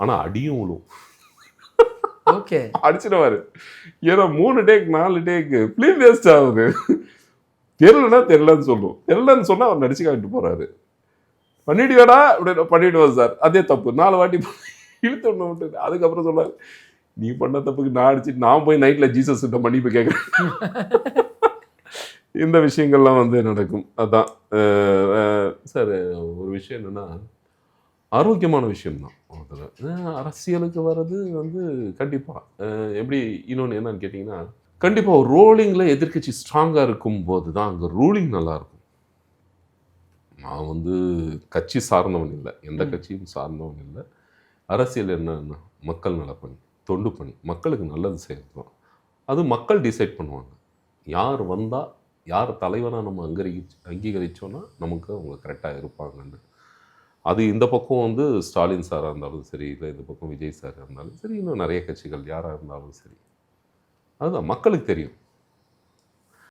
ஆனால் அடியும் விழும். ஓகே, அடிச்சிடுவாரு. ஏன்னா 3 டேக் 4 டேக்கு ஃபிலிம் வேஸ்ட் ஆகுது. தெரியலன்னா தெரியலன்னு சொல்லுவோம். தெரியலன்னு சொன்னா அவர் நடிச்சு காட்டிட்டு போறாரு. பண்ணிடுவேடா அப்படின்னு பண்ணிடுவோம் சார். அதே தப்பு 4 வாட்டி இழுத்து ஒன்று விட்டு அதுக்கப்புறம் சொல்லுவார், நீ பண்ண தப்புக்கு நான் அடிச்சுட்டு நான் போய் நைட்ல ஜீசஸ் கிட்ட மன்னிப்பு கேட்குறேன். இந்த விஷயங்கள்லாம் வந்து நடக்கும். அதான் சார் ஒரு விஷயம் என்னன்னா ஆரோக்கியமான விஷயம்தான். அதில் அரசியலுக்கு வர்றது வந்து கண்டிப்பாக எப்படி இன்னொன்று என்னன்னு கேட்டிங்கன்னா, கண்டிப்பாக ஒரு ரோலிங்கில் எதிர்க்கட்சி ஸ்ட்ராங்காக இருக்கும்போது தான் அங்கே ரூலிங் நல்லாயிருக்கும். நான் வந்து கட்சி சார்ந்தவன் இல்லை, எந்த கட்சியும் சார்ந்தவன் இல்லை. அரசியல் என்னன்னா மக்கள் நலப்பணி, தொண்டு பணி, மக்களுக்கு நல்லது செய்யணும். அது மக்கள் டிசைட் பண்ணுவாங்க. யார் வந்தால் யார் தலைவராக நம்ம அங்கீகரித்தோன்னா நமக்கு அவங்க கரெக்டாக இருப்பாங்கன்னு. அது இந்த பக்கம் வந்து ஸ்டாலின் சாராக இருந்தாலும் சரி, இல்லை இந்த பக்கம் விஜய் சாராக இருந்தாலும் சரி, இன்னும் நிறைய கட்சிகள் யாராக இருந்தாலும் சரி, அதுதான் மக்களுக்கு தெரியும்.